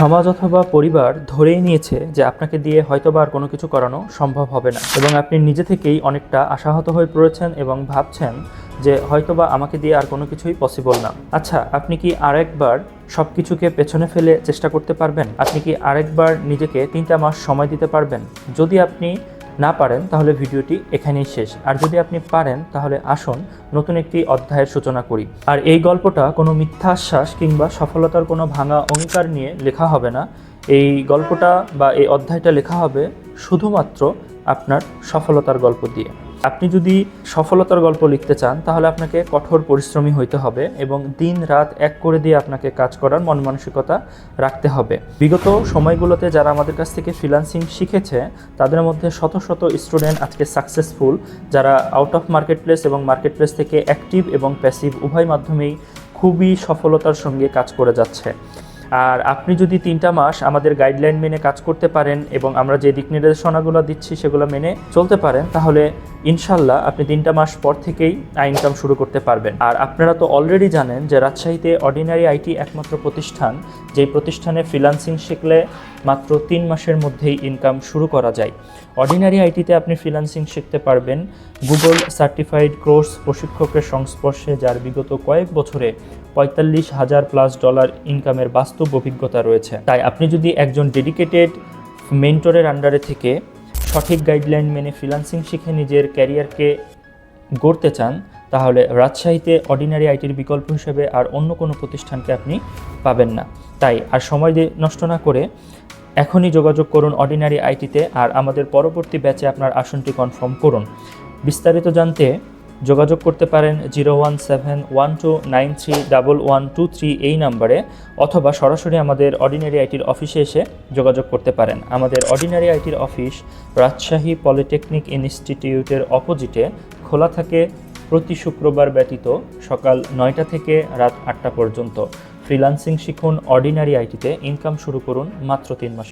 সমাজ অথবা পরিবার ধরেই নিয়েছে যে আপনাকে দিয়ে হয়তোবা আর কোনো কিছু করানো সম্ভব হবে না, এবং আপনি নিজে থেকেই অনেকটা আশাহত হয়ে পড়েছেন এবং ভাবছেন যে হয়তোবা আমাকে দিয়ে আর কোনো কিছুই পসিবল না। আচ্ছা, আপনি কি আরেকবার সব কিছুকে পেছনে ফেলে চেষ্টা করতে পারবেন? আপনি কি আরেকবার নিজেকে 3টা মাস সময় দিতে পারবেন? যদি আপনি না পারেন তাহলে ভিডিওটি এখানেই শেষ, আর যদি আপনি পারেন তাহলে আসুন নতুন একটি অধ্যায়ের সূচনা করি। আর এই গল্পটা কোনো মিথ্যা আশ্বাস কিংবা সফলতার কোনো ভাঙা অঙ্গীকার নিয়ে লেখা হবে না। এই গল্পটা বা এই অধ্যায়টা লেখা হবে শুধুমাত্র আপনার সফলতার গল্প দিয়ে। আপনি যদি সফলতার গল্প লিখতে চান তাহলে আপনাকে কঠোর পরিশ্রমী হইতে হবে এবং দিন রাত এক করে দিয়ে আপনাকে কাজ করার মন মানসিকতা রাখতে হবে। বিগত সময়গুলোতে যারা আমাদের কাছ থেকে ফ্রিল্যান্সিং শিখেছে তাদের মধ্যে শত শত স্টুডেন্ট আজকে সাকসেসফুল, যারা আউট অফ মার্কেট প্লেস এবং মার্কেট প্লেস থেকে অ্যাক্টিভ এবং প্যাসিভ উভয় মাধ্যমেই খুবই সফলতার সঙ্গে কাজ করে যাচ্ছে। আর আপনি যদি 3টা মাস আমাদের গাইডলাইন মেনে কাজ করতে পারেন এবং আমরা যে দিক নির্দেশনাগুলো দিচ্ছি সেগুলো মেনে চলতে পারেন, তাহলে ইনশাল্লাহ আপনি 3টা মাস পর থেকেই ইনকাম শুরু করতে পারবেন। আর আপনারা তো অলরেডি জানেন যে রাজশাহীতে অর্ডিনারি আইটি একমাত্র প্রতিষ্ঠান, যেই প্রতিষ্ঠানে ফ্রিল্যান্সিং শিখলে মাত্র 3 মাসের মধ্যেই ইনকাম শুরু করা যায়। অর্ডিনারি আইটিতে আপনি ফ্রিল্যান্সিং শিখতে পারবেন গুগল সার্টিফাইড কোর্স প্রশিক্ষকের সংস্পর্শে, যার বিগত কয়েক বছরে $45,000+ ইনকামের বাস্তব অভিজ্ঞতা রয়েছে। তাই আপনি যদি একজন ডেডিকেটেড মেন্টরের আন্ডারে থেকে সঠিক গাইডলাইন মেনে ফ্রিল্যান্সিং শিখে নিজের ক্যারিয়ারকে গড়তে চান, তাহলে রাজশাহীতে অর্ডিনারি আইটির বিকল্প হিসেবে আর অন্য কোনো প্রতিষ্ঠানকে আপনি পাবেন না। তাই আর সময় নষ্ট না করে এখনই যোগাযোগ করুন অর্ডিনারি আইটিতে, আর আমাদের পরবর্তী ব্যাচে আপনার আসনটি কনফার্ম করুন। বিস্তারিত জানতে যোগাযোগ করতে পারেন 01712931123 এই নাম্বারে, অথবা সরাসরি আমাদের অর্ডিনারি আইটির অফিসে এসে যোগাযোগ করতে পারেন। আমাদের অর্ডিনারি আইটির অফিস রাজশাহী পলিটেকনিক ইনস্টিটিউটের অপোজিটে খোলা থাকে প্রতি শুক্রবার ব্যতীত সকাল 9টা থেকে রাত 8টা পর্যন্ত। ফ্রিল্যান্সিং শিখুন অর্ডিনারি আইটিতে, ইনকাম শুরু করুন মাত্র 3 মাস।